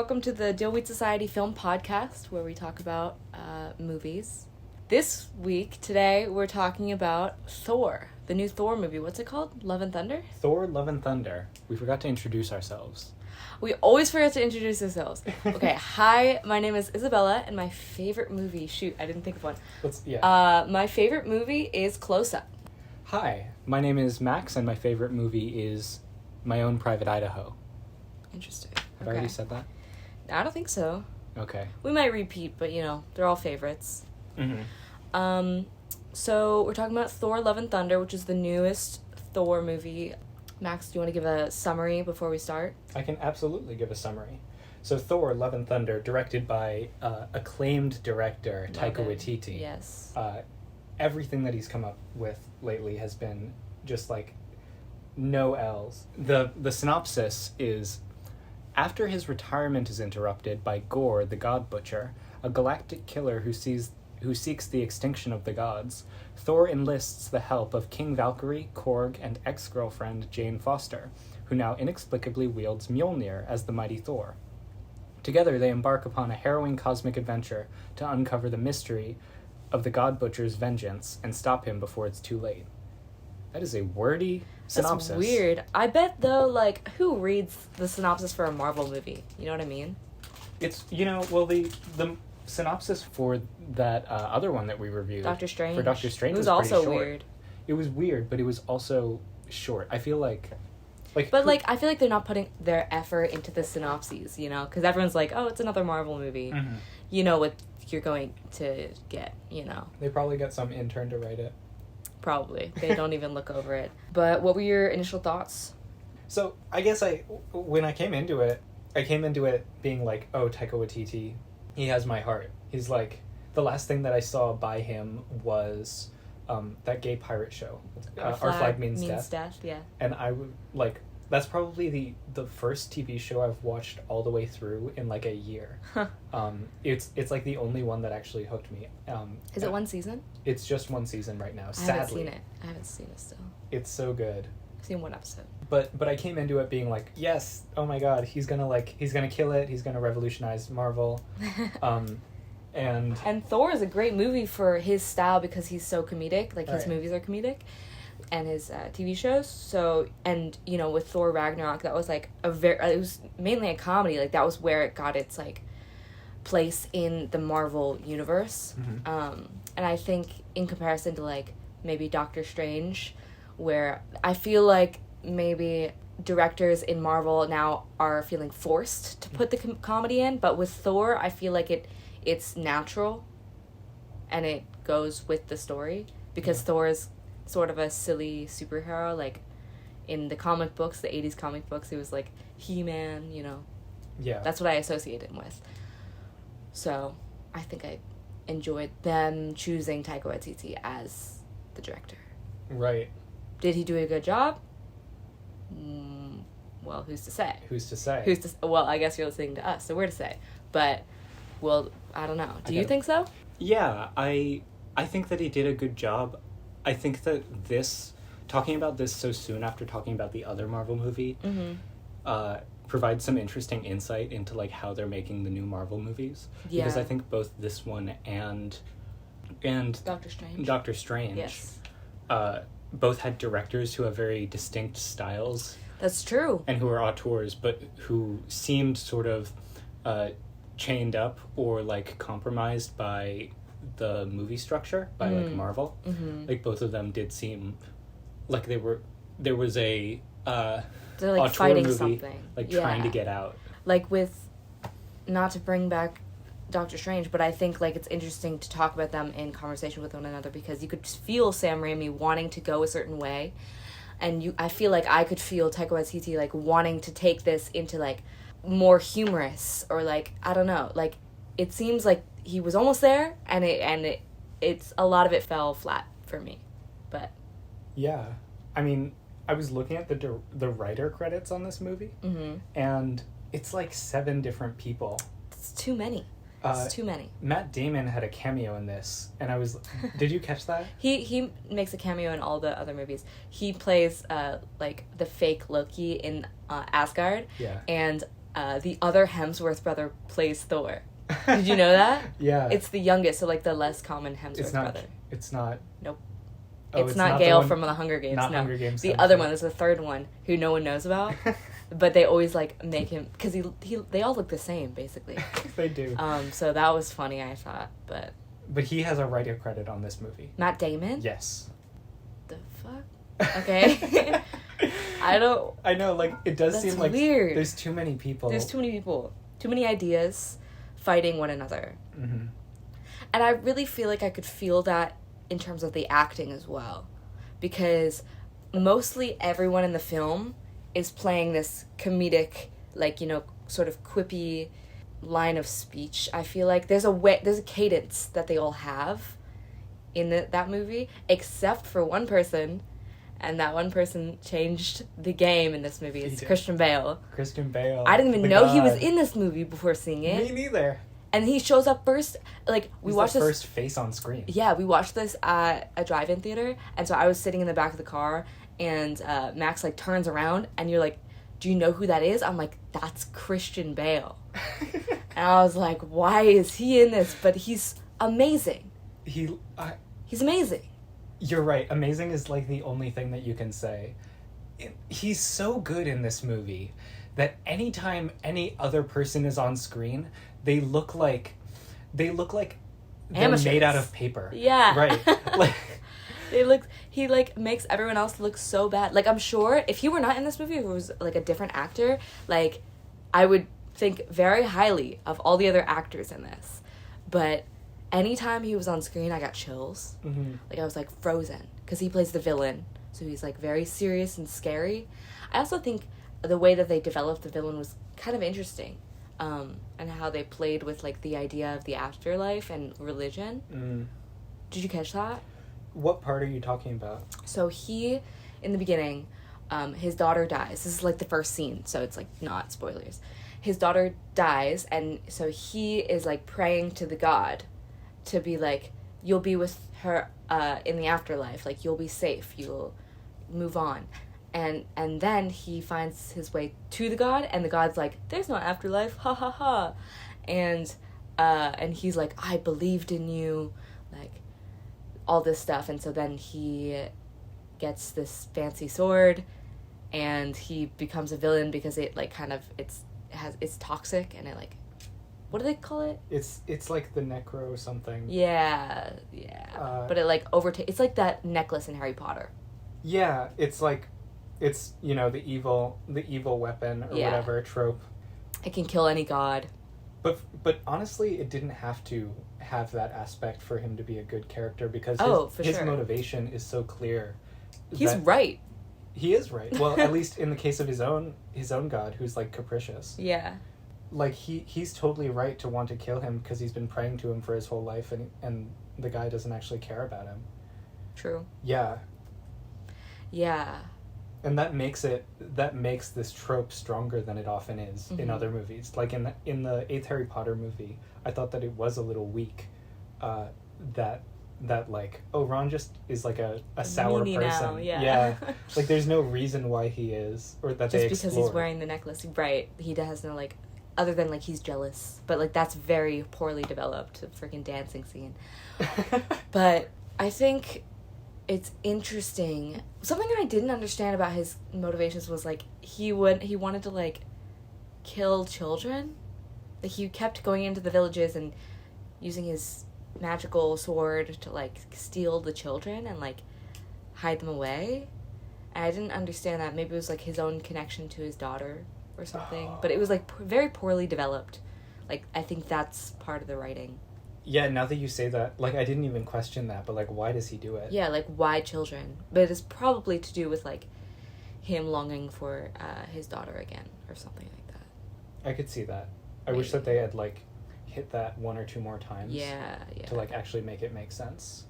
welcome to the Deal Wheat Society Film Podcast, where we talk about movies. This week, today, we're talking about Thor, the new Thor movie. What's it called? Love and Thunder? Thor, Love and Thunder. We forgot to introduce ourselves. We always forget to introduce ourselves. Okay, hi, my name is Isabella, and my favorite movie, shoot, I didn't think of one. My favorite movie is Close Up. Hi, my name is Max, and my favorite movie is My Own Private Idaho. Interesting. Have I already said that? I don't think so. Okay. We might repeat, but, they're all favorites. Mm-hmm. So we're talking about Thor, Love and Thunder, which is the newest Thor movie. Max, do you want to give a summary before we start? I can absolutely give a summary. So Thor, Love and Thunder, directed by acclaimed director Taika Waititi. Yes. Everything that he's come up with lately has been just like no L's. The synopsis is: after his retirement is interrupted by Gore, the God Butcher, a galactic killer who seeks the extinction of the gods, Thor enlists the help of King Valkyrie, Korg, and ex-girlfriend Jane Foster, who now inexplicably wields Mjolnir as the mighty Thor. Together they embark upon a harrowing cosmic adventure to uncover the mystery of the God Butcher's vengeance and stop him before it's too late. That is a wordy synopsis. That's weird. I bet, though, who reads the synopsis for a Marvel movie? You know what I mean? It's, the synopsis for that other one that we reviewed. Doctor Strange. For Doctor Strange was also also short. Weird. It was weird, but it was also short. I feel like... I feel like they're not putting their effort into the synopses, Because everyone's like, oh, it's another Marvel movie. Mm-hmm. You know what you're going to get, They probably got some intern to write it. Probably. They don't even look over it. But what were your initial thoughts? So, I guess when I came into it being like, oh, Taika Waititi, he has my heart. He's like, the last thing that I saw by him was that gay pirate show. Our Flag Means Death. Yeah. And I would, that's probably the first TV show I've watched all the way through in a year. Huh. It's the only one that actually hooked me. Is it one season? It's just one season right now, sadly. I haven't seen it still. It's so good. I've seen one episode. But I came into it being like, yes, oh my god, he's gonna kill it, he's gonna revolutionize Marvel. And Thor is a great movie for his style because he's so comedic. His right. movies are comedic. And his TV shows. So, and, with Thor Ragnarok, that was, it was mainly a comedy. That was where it got its, place in the Marvel universe. Mm-hmm. And I think in comparison to, maybe Doctor Strange, where I feel like maybe directors in Marvel now are feeling forced to put the comedy in. But with Thor, I feel like it's natural. And it goes with the story. Because Thor is sort of a silly superhero, in the comic books, the 80s comic books, it was He-Man, Yeah. That's what I associate him with. So, I think I enjoyed them choosing Taika Waititi as the director. Right. Did he do a good job? Well, who's to say? Well, I guess you're listening to us, so we're to say. But, well, I don't know. Do you think so? Yeah, I think that he did a good job. I think that talking about this so soon after talking about the other Marvel movie, provides some interesting insight into how they're making the new Marvel movies. Yeah. Because I think both this one and Doctor Strange, yes, both had directors who have very distinct styles. That's true. And who are auteurs, but who seemed sort of chained up or compromised by the movie structure by Marvel. Mm-hmm. Both of them did seem like there was a they're fighting movie, something, trying to get out. With, not to bring back Doctor Strange, but I think it's interesting to talk about them in conversation with one another because you could feel Sam Raimi wanting to go a certain way, and I feel like I could feel Taika Waititi wanting to take this into more humorous or I don't know, it seems like he was almost there, and it's a lot of it fell flat for me, but yeah, I mean, I was looking at the writer credits on this movie, and it's 7 different people. It's too many. It's too many. Matt Damon had a cameo in this, and I was... Did you catch that? He makes a cameo in all the other movies. He plays the fake Loki in Asgard. Yeah. And the other Hemsworth brother plays Thor. Did you know that? Yeah. It's the youngest, so like the less common Hemsworth brother. It's not. Nope. Oh, it's not Gale from the Hunger Games. Not no. Hunger Games. The other one is the third one who no one knows about, but they always like make him because they all look the same basically. They do. So that was funny, I thought, but. But he has a writer credit on this movie. Matt Damon? Yes. The fuck? Okay. I don't. I know, like it does seem like weird. There's too many people. There's too many people. Too many ideas fighting one another. Mm-hmm. And I really feel like I could feel that in terms of the acting as well. Because mostly everyone in the film is playing this comedic, like, you know, sort of quippy line of speech. I feel like there's a cadence that they all have in that movie, except for one person, and that one person changed the game in this movie. It's Christian Bale. Christian Bale. I didn't even know he was in this movie before seeing it. Me neither. And he shows up first, like, we watched this... first face on screen. Yeah, we watched this at a drive-in theater, and so I was sitting in the back of the car, and Max, like, turns around, and you're like, do you know who that is? I'm like, that's Christian Bale. And I was like, why is he in this? But he's amazing. He's amazing. You're right. Amazing is, like, the only thing that you can say. He's so good in this movie that anytime any other person is on screen, they look like they're Amateurs. made out of paper. Yeah. Right. Like he like makes everyone else look so bad. Like, I'm sure if he were not in this movie, if it was like a different actor, like I would think very highly of all the other actors in this. But anytime he was on screen, I got chills. Mm-hmm. Like, I was like frozen because he plays the villain, so he's like very serious and scary. I also think the way that they developed the villain was kind of interesting. And how they played with, like, the idea of the afterlife and religion. Mm. Did you catch that? What part are you talking about? So he, in the beginning, his daughter dies. This is, like, the first scene, so it's, like, not spoilers. His daughter dies, and so he is, like, praying to the god to be, like, you'll be with her in the afterlife. Like, you'll be safe. You'll move on. And then he finds his way to the god, and the god's like, there's no afterlife, ha ha ha. And he's like, I believed in you, like, all this stuff. And so then he gets this fancy sword, and he becomes a villain because it, like, kind of, it's toxic, and it, like, what do they call it? It's like the necro something. Yeah. But it, like, it's like that necklace in Harry Potter. Yeah, it's like, it's, you know, the evil weapon or whatever trope. It can kill any god. But honestly, it didn't have to have that aspect for him to be a good character because his motivation is so clear. He's right. He is right. Well, at least in the case of his own god, who's, like, capricious. Yeah. Like, he's totally right to want to kill him because he's been praying to him for his whole life, and the guy doesn't actually care about him. True. Yeah. And that makes this trope stronger than it often is in other movies. Like in the 8th Harry Potter movie, I thought that it was a little weak. That like, oh, Ron just is like a sour person. Now, yeah. Like, there's no reason why he is, or that they explore. Just because he's wearing the necklace, right? He has no, like, other than, like, he's jealous. But, like, that's very poorly developed. The freaking dancing scene. But I think it's interesting. Something I didn't understand about his motivations was, like, he wanted to, like, kill children. Like, he kept going into the villages and using his magical sword to, like, steal the children and, like, hide them away. And I didn't understand that. Maybe it was, like, his own connection to his daughter or something. But it was, like, very poorly developed. Like, I think that's part of the writing. Yeah, now that you say that, like, I didn't even question that, but, like, why does he do it? Yeah, like, why children? But it's probably to do with, like, him longing for his daughter again or something like that. I could see that. I wish that they had, like, hit that one or two more times. Yeah. To, like, actually make it make sense.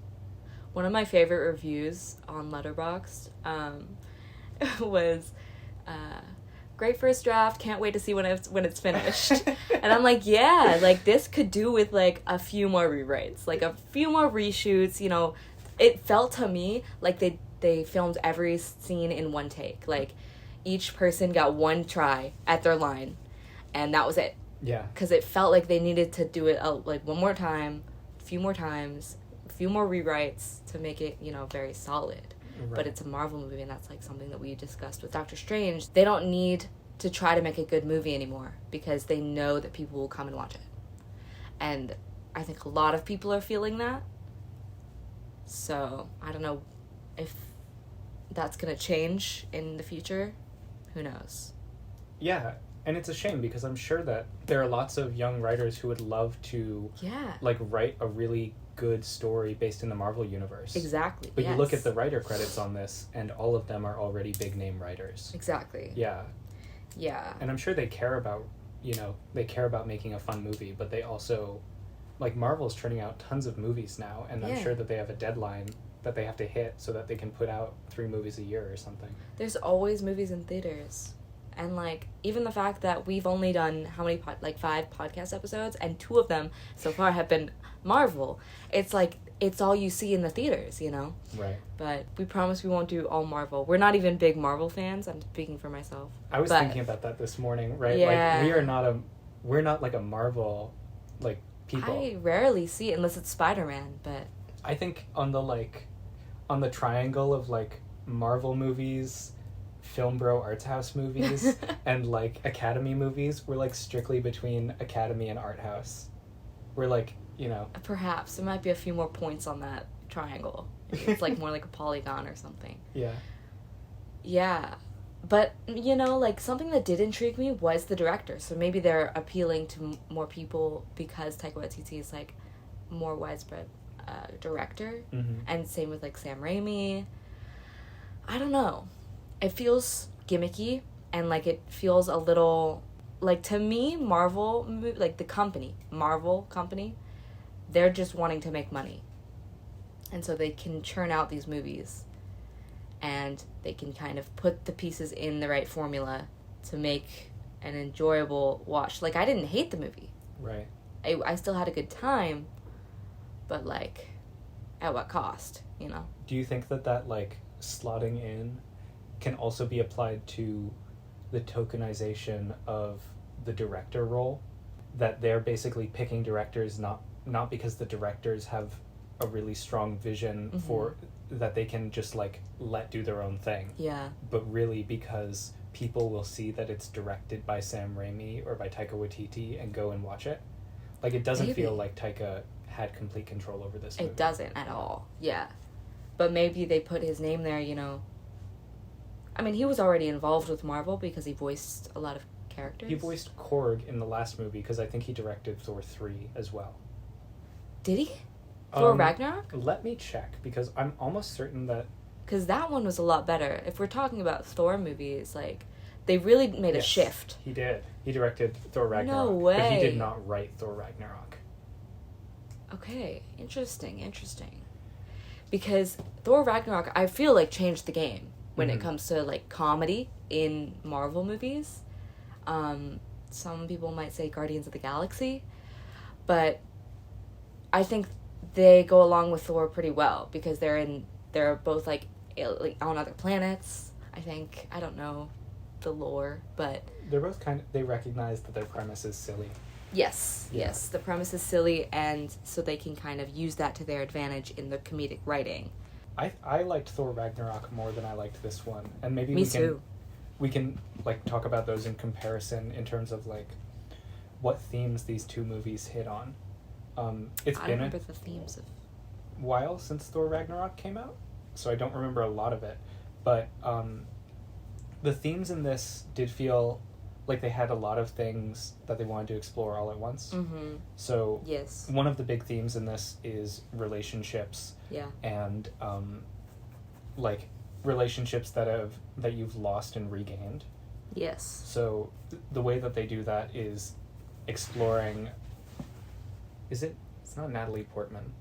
One of my favorite reviews on Letterboxd was... great first draft, can't wait to see when it's finished. And I'm like, yeah, like, this could do with, like, a few more rewrites, like, a few more reshoots, you know. It felt to me like they filmed every scene in one take. Like, each person got one try at their line. and that was it. Yeah. Because it felt like they needed to do it like one more time, a few more times, a few more rewrites to make it, you know, very solid. Right. But it's a Marvel movie, and that's like something that we discussed with Doctor Strange. They don't need to try to make a good movie anymore because they know that people will come and watch it. And I think a lot of people are feeling that. So I don't know if that's going to change in the future. Who knows? Yeah, and it's a shame because I'm sure that there are lots of young writers who would love to like write a really good story based in the Marvel universe. Exactly. But you look at the writer credits on this and all of them are already big name writers. Exactly. Yeah. Yeah. And I'm sure they care about, you know, they care about making a fun movie, but they also, like, Marvel's turning out tons of movies now, and I'm sure that they have a deadline that they have to hit so that they can put out 3 movies a year or something. There's always movies in theaters. And, like, even the fact that we've only done, 5 podcast episodes, and 2 of them so far have been Marvel. It's like, it's all you see in the theaters, you know? Right. But we promise we won't do all Marvel. We're not even big Marvel fans. I'm speaking for myself. I was thinking about that this morning, right? Yeah. Like, we're not like a Marvel, like, people. I rarely see it unless it's Spider-Man, but... I think on the triangle of, like, Marvel movies, Film Bro Arts House movies, and, like, Academy movies, we're, like, strictly between Academy and Art House. We're, like, you know... Perhaps. There might be a few more points on that triangle. It's, like, more like a polygon or something. Yeah. Yeah. But, you know, like, something that did intrigue me was the director. So maybe they're appealing to more people because Taika Waititi is, like, more widespread director. Mm-hmm. And same with, like, Sam Raimi. I don't know. It feels gimmicky, and, like, it feels a little... Like, to me, Marvel, like, the company, Marvel company, they're just wanting to make money. And so they can churn out these movies. And they can kind of put the pieces in the right formula to make an enjoyable watch. Like, I didn't hate the movie. Right. I still had a good time, but, like, at what cost, you know? Do you think that, like, slotting in can also be applied to the tokenization of the director role? That they're basically picking directors not because the directors have a really strong vision for that they can just, like, let do their own thing. Yeah. But really because people will see that it's directed by Sam Raimi or by Taika Waititi and go and watch it. Like, it doesn't feel like Taika had complete control over this movie. It doesn't at all. Yeah. But maybe they put his name there, you know. I mean, he was already involved with Marvel because he voiced a lot of characters. He voiced Korg in the last movie because I think he directed Thor 3 as well. Did he? Thor Ragnarok? Let me check, because I'm almost certain that... Because that one was a lot better. If we're talking about Thor movies, like, they really made a shift. He did. He directed Thor Ragnarok. No way. But he did not write Thor Ragnarok. Okay, interesting. Because Thor Ragnarok, I feel like, changed the game when it comes to, like, comedy in Marvel movies. Some people might say Guardians of the Galaxy. But I think they go along with Thor pretty well because they're both like on other planets. I think, I don't know the lore, but they're both they recognize that their premise is silly. Yes, the premise is silly, and so they can kind of use that to their advantage in the comedic writing. I liked Thor Ragnarok more than I liked this one, and maybe we can like talk about those in comparison in terms of like what themes these two movies hit on. It's I been remember the themes of while since Thor Ragnarok came out, so I don't remember a lot of it, but the themes in this did feel like they had a lot of things that they wanted to explore all at once. Mm-hmm. So yes, one of the big themes in this is relationships. Yeah. And like relationships that you've lost and regained. Yes. So the way that they do that is exploring. It's not Natalie Portman.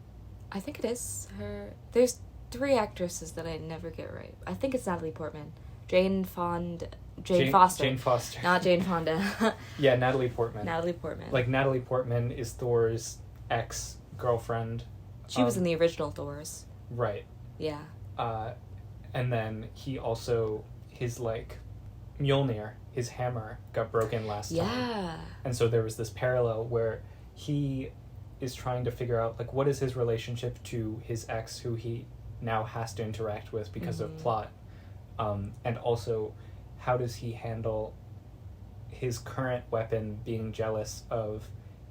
I think it is her. There's 3 actresses that I never get right. I think it's Natalie Portman. Jane Foster. Jane Foster. Not Jane Fonda. Yeah, Natalie Portman. Natalie Portman. Like, Natalie Portman is Thor's ex-girlfriend. She was in the original Thors. Right. Yeah. And then he also, his, like, Mjolnir, his hammer got broken last time. Yeah. And so there was this parallel where he is trying to figure out, like, what is his relationship to his ex, who he now has to interact with because of plot, and also how does he handle his current weapon being jealous of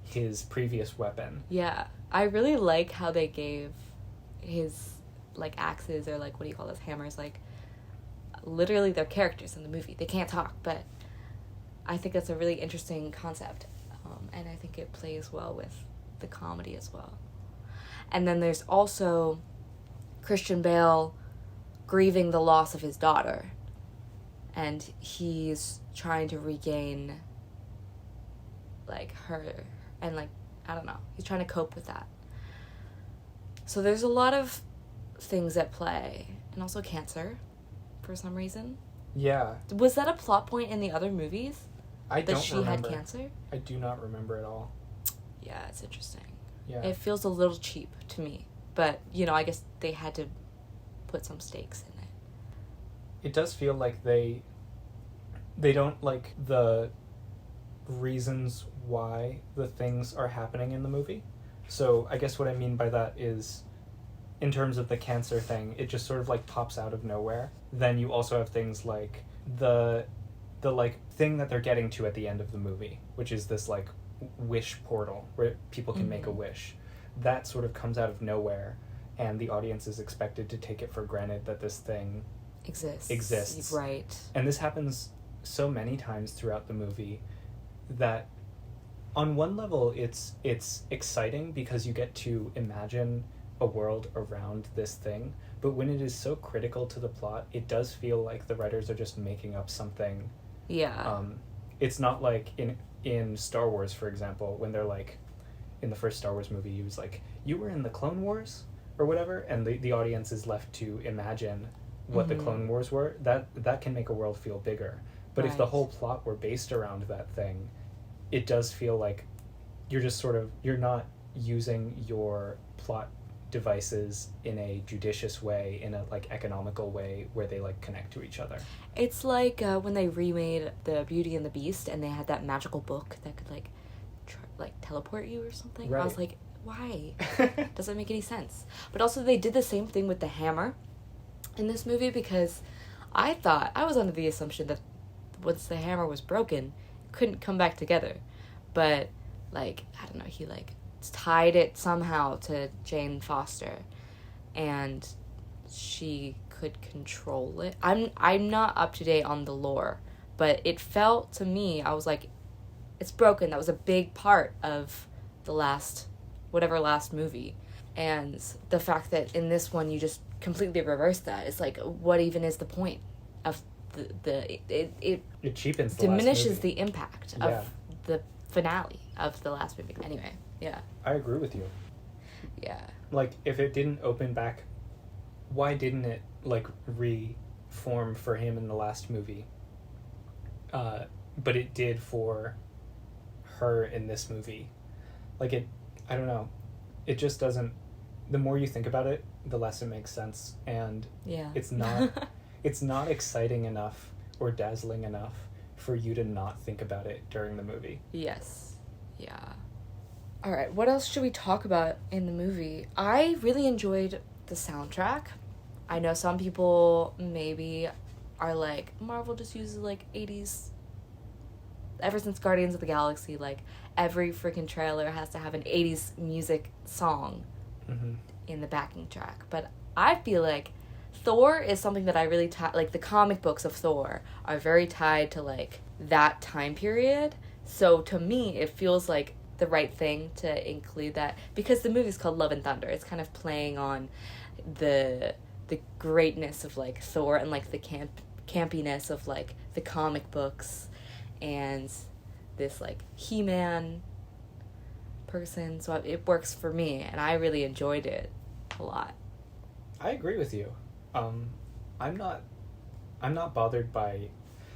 his previous weapon. Yeah, I really like how they gave his, like, axes, or, like, what do you call those, hammers, like, literally they're characters in the movie. They can't talk, but I think that's a really interesting concept, and I think it plays well with the comedy as well. And then there's also Christian Bale grieving the loss of his daughter, and he's trying to regain, like, her, and, like, I don't know, he's trying to cope with that. So there's a lot of things at play, and also cancer, for some reason. Yeah. Was that a plot point in the other movies? I don't that she remember. had cancer? I do not remember at all. Yeah, it's interesting. Yeah. It feels a little cheap to me, but, you know, I guess they had to put some stakes in it. It does feel like they don't like the reasons why the things are happening in the movie. So I guess what I mean by that is, in terms of the cancer thing, it just sort of, like, pops out of nowhere. Then you also have things like the like thing that they're getting to at the end of the movie, which is this, like, wish portal where people can make a wish. That sort of comes out of nowhere, and the audience is expected to take it for granted that this thing exists. Right. And this happens so many times throughout the movie that on one level it's exciting because you get to imagine a world around this thing, but when it is so critical to the plot, it does feel like the writers are just making up something. Yeah. It's not like in Star Wars, for example, when they're like, in the first Star Wars movie, he was like, you were in the Clone Wars or whatever, and the audience is left to imagine what the Clone Wars were. That can make a world feel bigger. But if the whole plot were based around that thing, it does feel like you're just sort of, you're not using your plot devices in a judicious way, in a, like, economical way where they, like, connect to each other. It's like when they remade the Beauty and the Beast, and they had that magical book that could, like, teleport you or something. Right. I was like, why? Doesn't make any sense. But also they did the same thing with the hammer in this movie, because I was under the assumption that once the hammer was broken, it couldn't come back together. But, like, I don't know, he, like, tied it somehow to Jane Foster, and she could control it. I'm not up to date on the lore, but it felt to me, I was like, it's broken. That was a big part of the last movie. And the fact that in this one you just completely reverse that, it's like, what even is the point of it cheapens the diminishes last movie. The impact of the finale of the last movie. Anyway, yeah. I agree with you. Yeah. Like, if it didn't open back, why didn't it, like, reform for him in the last movie? But it did for her in this movie. Like, I don't know. It just doesn't, the more you think about it, the less it makes sense. And it's not exciting enough or dazzling enough for you to not think about it during the movie. Yes. Yeah. All right, what else should we talk about in the movie? I really enjoyed the soundtrack. I know some people maybe are like, Marvel just uses, like, 80s. Ever since Guardians of the Galaxy, like, every freaking trailer has to have an 80s music song in the backing track. But I feel like Thor is something that I really like, the comic books of Thor are very tied to, like, that time period. So to me, it feels like the right thing to include that, because the movie's called Love and Thunder. It's kind of playing on the greatness of, like, Thor, and, like, the campiness of, like, the comic books, and this, like, He-Man person. So it works for me, and I really enjoyed it a lot. I agree with you. I'm not bothered by,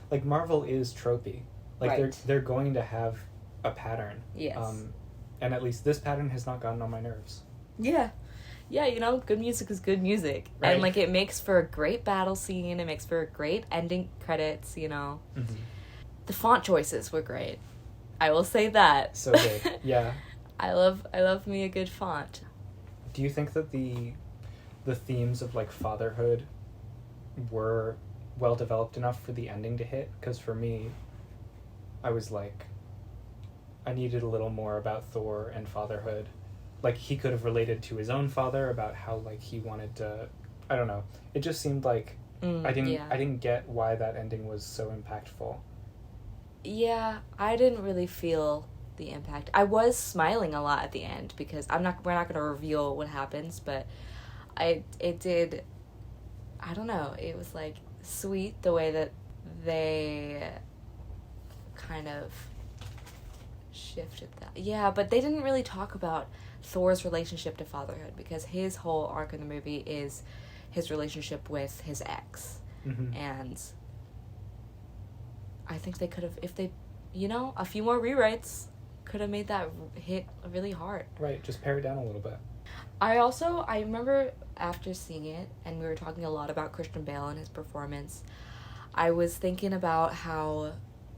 like, Marvel is tropey. Like, they're going to have a pattern. Yes. And at least this pattern has not gotten on my nerves. Yeah. Yeah, you know, good music is good music. Right. And, like, it makes for a great battle scene. It makes for a great ending credits, you know. the font choices were great. I will say that. So good. Yeah. I love me a good font. Do you think that the themes of, like, fatherhood were well developed enough for the ending to hit? Because for me, I was like, I needed a little more about Thor and fatherhood. Like, he could have related to his own father about how, like, he wanted to, I don't know. It just seemed like I didn't get why that ending was so impactful. Yeah, I didn't really feel the impact. I was smiling a lot at the end because we're not going to reveal what happens, but it did, I don't know, it was, like, sweet the way that they kind of shifted that. Yeah, but they didn't really talk about Thor's relationship to fatherhood because his whole arc in the movie is his relationship with his ex. Mm-hmm. And I think they could have, if they, a few more rewrites could have made that hit really hard. Right, just pare it down a little bit. I remember after seeing it, and we were talking a lot about Christian Bale and his performance, I was thinking about how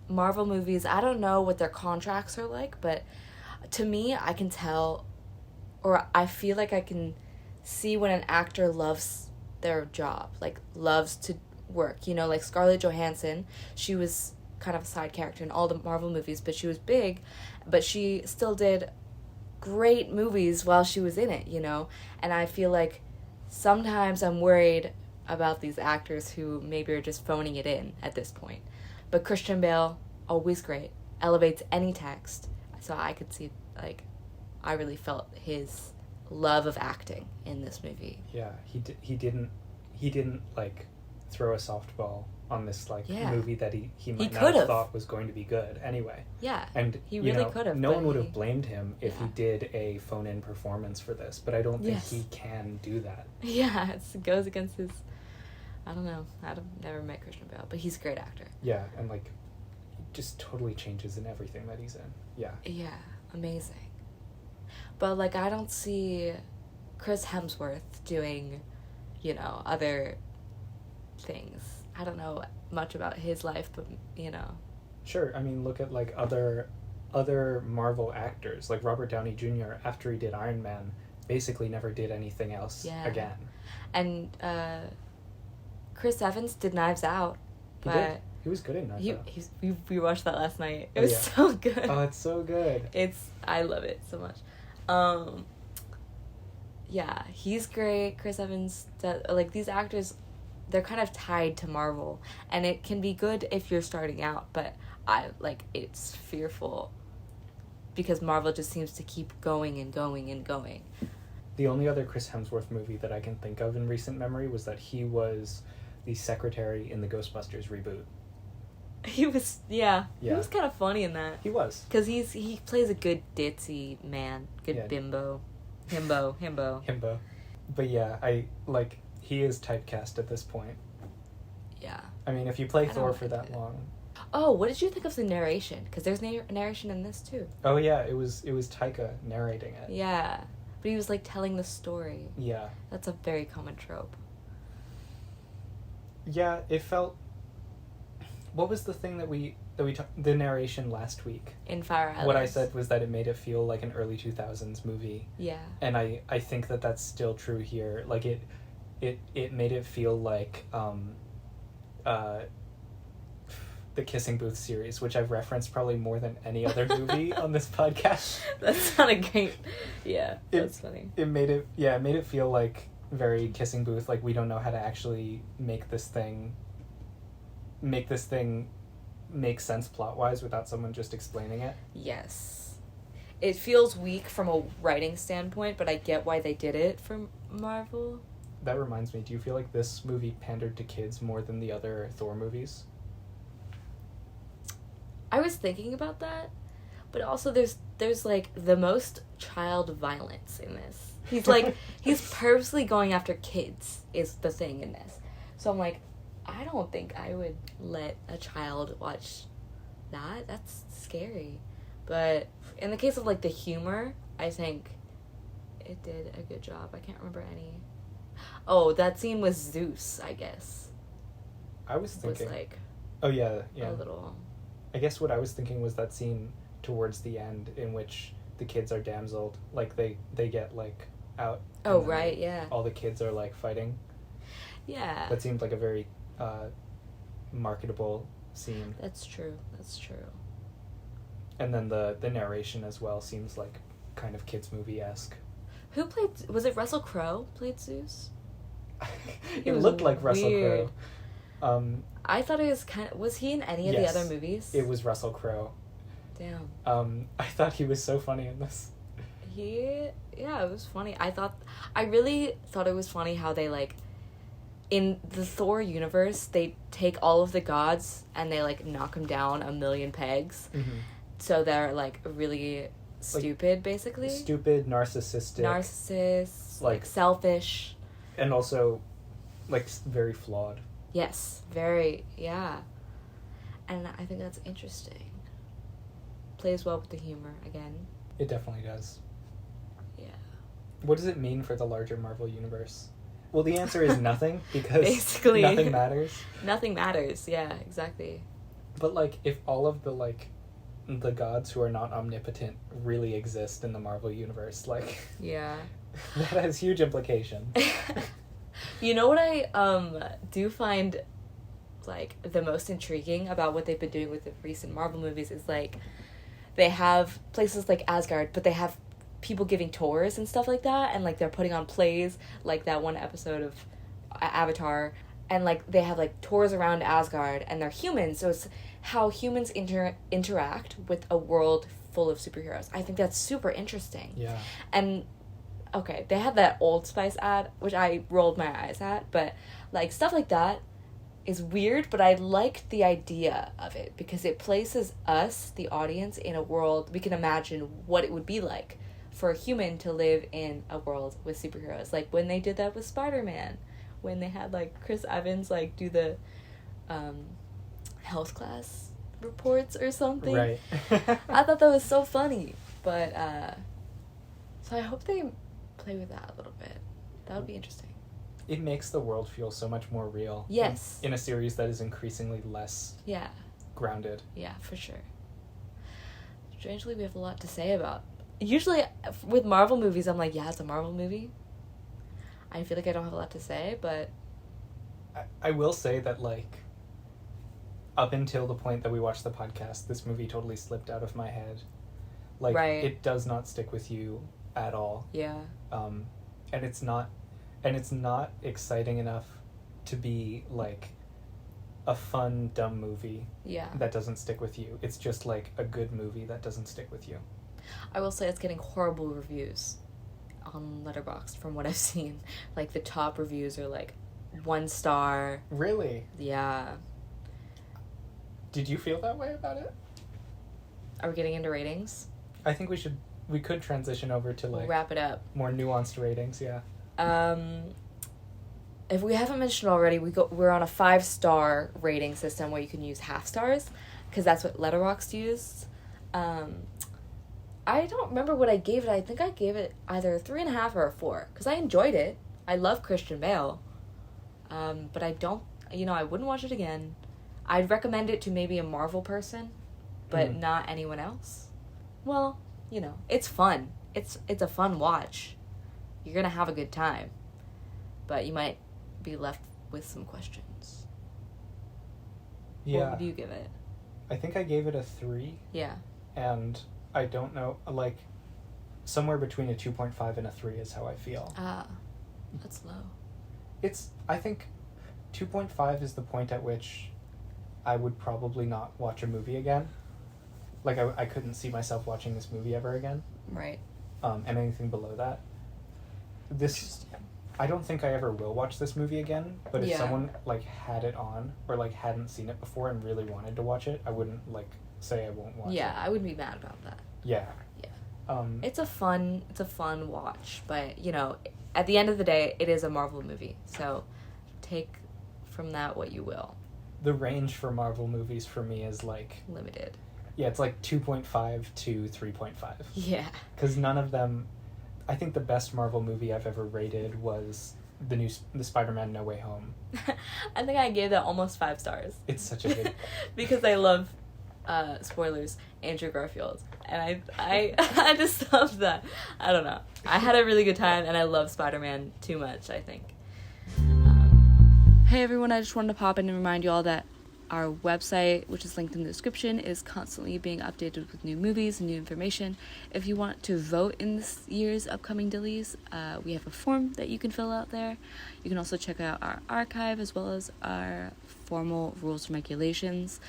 Marvel movies, I don't know what their contracts are like, but to me, I can tell, or I feel like I can see when an actor loves their job, like, loves to work. Like Scarlett Johansson, she was kind of a side character in all the Marvel movies, but she was big, but she still did great movies while she was in it, and I feel like sometimes I'm worried about these actors who maybe are just phoning it in at this point. But Christian Bale, always great, elevates any text, so I could see, like, I really felt his love of acting in this movie. Yeah, he didn't like throw a softball on this, like, movie that he might not have thought was going to be good anyway. Yeah, and he really could have. No one would have blamed him if he did a phone-in performance for this, but I don't think he can do that. Yeah, it goes against his. I don't know. I've never met Christian Bale, but he's a great actor. Yeah, and, like, he just totally changes in everything that he's in. Yeah. Yeah, amazing. But, like, I don't see Chris Hemsworth doing, other things. I don't know much about his life, but, Sure, I mean, look at, like, other Marvel actors. Like, Robert Downey Jr., after he did Iron Man, basically never did anything else again. And, Chris Evans did Knives Out. He did. He was good in Knives Out. We watched that last night. It was so good. Oh, it's so good. I love it so much. Yeah, he's great. Chris Evans, like, these actors, they're kind of tied to Marvel, and it can be good if you're starting out, but it's fearful because Marvel just seems to keep going and going and going. The only other Chris Hemsworth movie that I can think of in recent memory was that he was the secretary in the Ghostbusters reboot. He was, He was kind of funny in that. He was. Because he plays a good ditzy man. Good bimbo. Himbo. But yeah, he is typecast at this point. Yeah. I mean, if you play Thor for that long. Oh, what did you think of the narration? Because there's narration in this too. Oh yeah, it was Taika narrating it. Yeah. But he was, like, telling the story. Yeah. That's a very common trope. Yeah, it felt... What was the thing that we the narration last week? In Fire Island. What I said was that it made it feel like an early 2000s movie. Yeah. And I think that that's still true here. Like, it made it feel like the Kissing Booth series, which I've referenced probably more than any other movie on this podcast. That's not a great... Yeah, that's funny. It made it feel like very Kissing Booth, like, we don't know how to actually make this thing make sense plot-wise without someone just explaining it. Yes. It feels weak from a writing standpoint, but I get why they did it for Marvel. That reminds me, do you feel like this movie pandered to kids more than the other Thor movies? I was thinking about that, but also there's like the most child violence in this. He's purposely going after kids is the thing in this. So I'm like, I don't think I would let a child watch that. That's scary. But in the case of, like, the humor, I think it did a good job. I can't remember any. Oh, that scene with Zeus, I guess. I was thinking. Was, like... Oh, yeah. A little... I guess what I was thinking was that scene towards the end in which the kids are damseled, like they get like out. Oh, and then right, yeah. all the kids are like fighting. Yeah. That seemed like a very marketable scene. That's true. And then the narration as well seems like kind of kids movie-esque. Who played... Was it Russell Crowe played Zeus? It looked like Russell weird. Crowe. I thought it was kind of... Was he in any of the other movies? It was Russell Crowe. Damn. I thought he was so funny in this. Yeah, it was funny. I really thought it was funny how they, like... In the Thor universe, they take all of the gods and they, like, knock them down a million pegs. Mm-hmm. So they're, like, really stupid, like, basically. Stupid, narcissist. Like, selfish. And also, like, very flawed. Yes, very, yeah. And I think that's interesting. Plays well with the humor, again. It definitely does. Yeah. What does it mean for the larger Marvel universe? Well, the answer is nothing, because basically nothing matters. Nothing matters, yeah, exactly. But, like, if all of the, like, the gods who are not omnipotent really exist in the Marvel universe, like... Yeah. That has huge implications. You know what I do find, like, the most intriguing about what they've been doing with the recent Marvel movies is, like, they have places like Asgard, but they have people giving tours and stuff like that, and, like, they're putting on plays, like that one episode of Avatar, and, like, they have, like, tours around Asgard, and they're humans, so it's how humans interact with a world full of superheroes. I think that's super interesting. Yeah. And, okay, they had that Old Spice ad, which I rolled my eyes at, but, like, stuff like that is weird, but I liked the idea of it, because it places us, the audience, in a world we can imagine what it would be like for a human to live in a world with superheroes. Like when they did that with Spider-Man, when they had, like, Chris Evans, like, do the health class reports or something. Right. I thought that was so funny. But, so I hope they play with that a little bit. That would be interesting. It makes the world feel so much more real. Yes. In a series that is increasingly less grounded. Yeah, for sure. Strangely, we have a lot to say about. Usually, with Marvel movies, I'm like, yeah, it's a Marvel movie. I feel like I don't have a lot to say, but... I will say that, like, up until the point that we watched the podcast, this movie totally slipped out of my head. Like, right. It does not stick with you at all. Yeah. And it's not exciting enough to be, like, a fun, dumb movie. Yeah. That doesn't stick with you. It's just, like, a good movie that doesn't stick with you. I will say it's getting horrible reviews on Letterboxd from what I've seen. Like, the top reviews are, like, 1 star. Really? Yeah. Did you feel that way about it? Are we getting into ratings? I think we could transition over to, like... We'll wrap it up. More nuanced ratings, yeah. If we haven't mentioned already, we're on a 5-star rating system where you can use half stars, because that's what Letterboxd used. I don't remember what I gave it. I think I gave it either a 3.5 or a 4, because I enjoyed it. I love Christian Bale. But I don't, I wouldn't watch it again. I'd recommend it to maybe a Marvel person, but not anyone else. Well, it's fun. It's a fun watch. You're gonna have a good time. But you might be left with some questions. Yeah. What would you give it? I think I gave it a 3. Yeah. And I don't know, like, somewhere between a 2.5 and a 3 is how I feel. Ah, that's low. I think 2.5 is the point at which I would probably not watch a movie again. Like, I couldn't see myself watching this movie ever again. Right. And anything below that. I don't think I ever will watch this movie again, but if someone, like, had it on, or, like, hadn't seen it before and really wanted to watch it, I wouldn't, like, say I won't watch it. Yeah, I wouldn't be mad about that. Yeah. Yeah. It's a fun watch, but, at the end of the day, it is a Marvel movie, so take from that what you will. The range for Marvel movies for me is, like... limited. Yeah, it's, like, 2.5 to 3.5. Yeah. Because none of them... I think the best Marvel movie I've ever rated was the Spider-Man No Way Home. I think I gave that almost 5 stars. It's such a good... Because I love spoilers, Andrew Garfield. And I just love that. I don't know. I had a really good time, and I love Spider-Man too much, I think. Hey everyone, I just wanted to pop in and remind you all that our website, which is linked in the description, is constantly being updated with new movies and new information. If you want to vote in this year's upcoming Dillies, we have a form that you can fill out there. You can also check out our archive as well as our formal rules and regulations.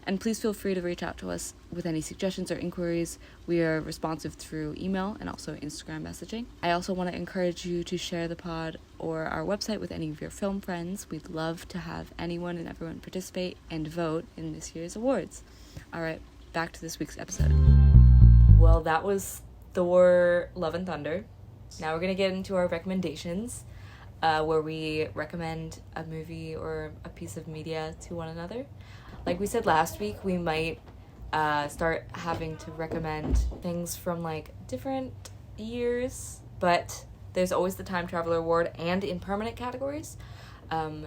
And please feel free to reach out to us with any suggestions or inquiries. We are responsive through email and also Instagram messaging. I also want to encourage you to share the pod or our website with any of your film friends. We'd love to have anyone and everyone participate and vote in this year's awards. All right, back to this week's episode. Well, that was Thor, Love and Thunder. Now we're going to get into our recommendations, where we recommend a movie or a piece of media to one another. Like we said last week, we might start having to recommend things from like different years, but there's always the Time Traveler Award and impermanent categories.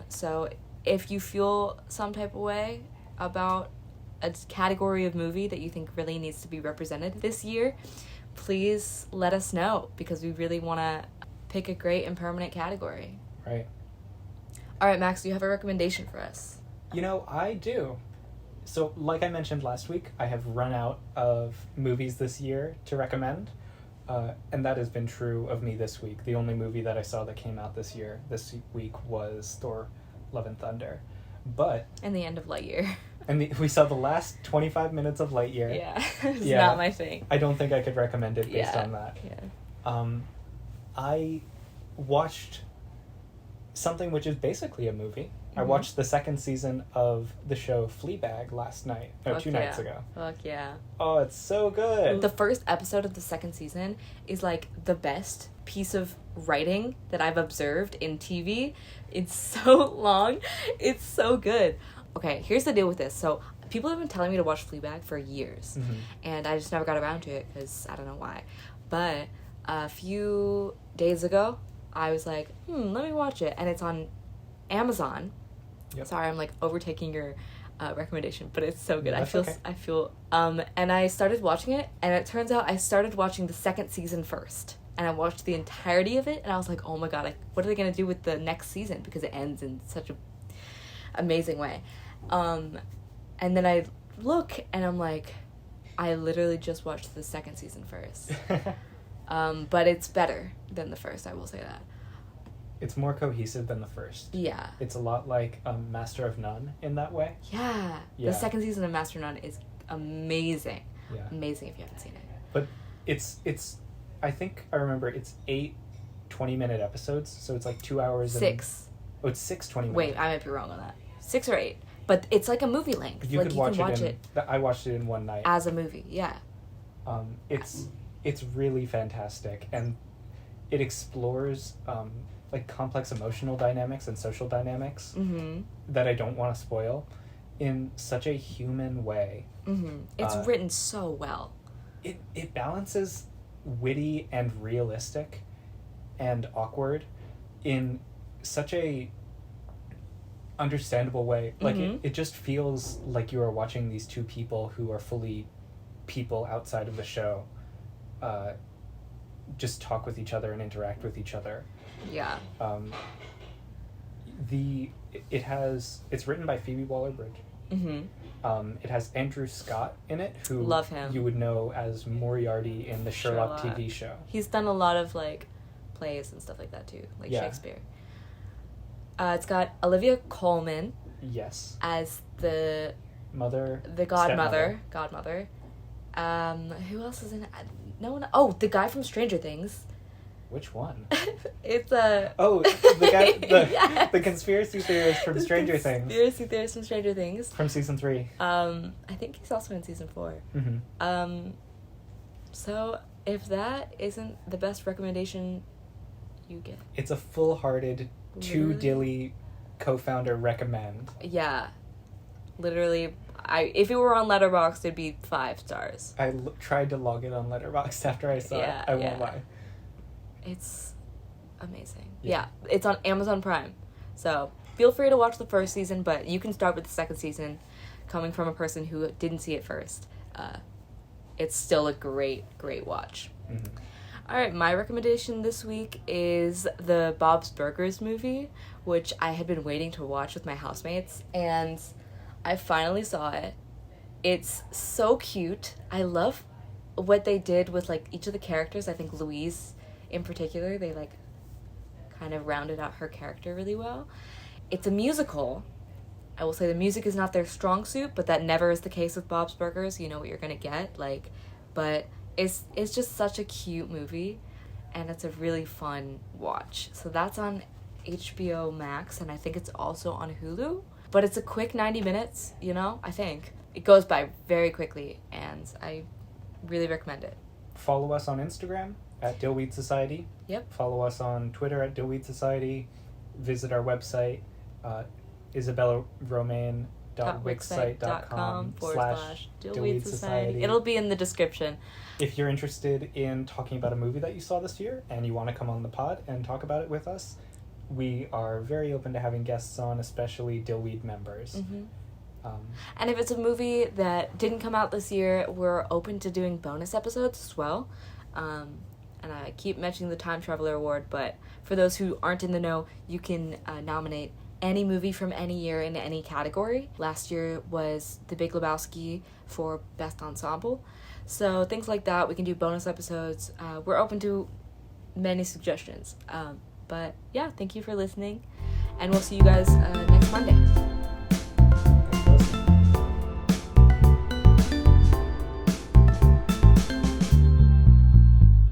So if you feel some type of way about a category of movie that you think really needs to be represented this year, please let us know, because we really want to pick a great impermanent category. Right. All right, Max, do you have a recommendation for us? You know, I do. So, like I mentioned last week, I have run out of movies this year to recommend, and that has been true of me this week. The only movie that I saw that came out this week was Thor, Love and Thunder. But... And the end of Lightyear. And we saw the last 25 minutes of Lightyear. Yeah, it's not my thing. I don't think I could recommend it based on that. Yeah. I watched something which is basically a movie. Mm-hmm. I watched the second season of the show Fleabag last night. No, 2 nights ago. Fuck yeah. Oh, it's so good. The first episode of the second season is like the best piece of writing that I've observed in TV. It's so long. It's so good. Okay, here's the deal with this. So people have been telling me to watch Fleabag for years. Mm-hmm. And I just never got around to it because I don't know why. But a few days ago, I was like, let me watch it. And it's on Amazon. Yep. Sorry, I'm like overtaking your recommendation, but it's so good. I feel and I started watching it, and it turns out I started watching the second season first, and I watched the entirety of it, and I was like, oh my god, what are they gonna do with the next season, because it ends in such a amazing way. And then I look, and I'm like, I literally just watched the second season first. But it's better than the first, I will say that. It's more cohesive than the first. Yeah. It's a lot like Master of None in that way. Yeah. The second season of Master of None is amazing. Yeah. Amazing if you haven't seen it. But it's I think I remember it's 8 20-minute episodes, so it's like 2 hours. 6. It's 6 20-minute. Wait, I might be wrong on that. 6 or 8. But it's like a movie length. You can watch it. I watched it in one night. As a movie, yeah. It's really fantastic, and it explores like complex emotional dynamics and social dynamics that I don't want to spoil in such a human way. Mm-hmm. It's written so well. It balances witty and realistic and awkward in such a understandable way. Like it just feels like you are watching these two people who are fully people outside of the show just talk with each other and interact with each other. Yeah. It's written by Phoebe Waller-Bridge. Mm-hmm. It has Andrew Scott in it, who love him. You would know as Moriarty in the Sherlock TV show. He's done a lot of like plays and stuff like that too, like Shakespeare. It's got Olivia Colman. Yes. As the godmother. Who else is in it? No one. Oh, the guy from Stranger Things. Which one? It's the guy, the conspiracy theorist from Stranger Things. Conspiracy theorist from Stranger Things. From season 3. I think he's also in season 4. Mm-hmm. So if that isn't the best recommendation you get, it's a full-hearted, to Dilly co-founder recommend. Yeah, literally. If it were on Letterboxd, it'd be 5 stars. I tried to log in on Letterboxd after I saw it. I won't lie. It's amazing. Yeah, it's on Amazon Prime. So feel free to watch the first season, but you can start with the second season. coming from a person who didn't see it first, it's still a great watch. Mm-hmm. All right, my recommendation this week is the Bob's Burgers movie, which I had been waiting to watch with my housemates, and I finally saw it. It's so cute. I love what they did with, like, each of the characters. I think Louise, in particular, they, like, kind of rounded out her character really well. It's a musical. I will say the music is not their strong suit, but that never is the case with Bob's Burgers. You know what you're gonna get, like, but it's just such a cute movie, and it's a really fun watch. So that's on HBO Max, and I think it's also on Hulu. But it's a quick 90 minutes, you know, I think. It goes by very quickly, and I really recommend it. Follow us on Instagram at Dillweed Society. Yep. Follow us on Twitter at Dillweed Society. Visit our website, isabellaromaine.wixsite.com/Dillweed Society. It'll be in the description. If you're interested in talking about a movie that you saw this year and you want to come on the pod and talk about it with us, we are very open to having guests on, especially Dillweed members. Mm-hmm. And if it's a movie that didn't come out this year, we're open to doing bonus episodes as well. And I keep mentioning the Time Traveler Award, but for those who aren't in the know, you can nominate any movie from any year in any category. Last year was The Big Lebowski for Best Ensemble. So things like that, we can do bonus episodes. We're open to many suggestions. But yeah, thank you for listening, and we'll see you guys next Monday.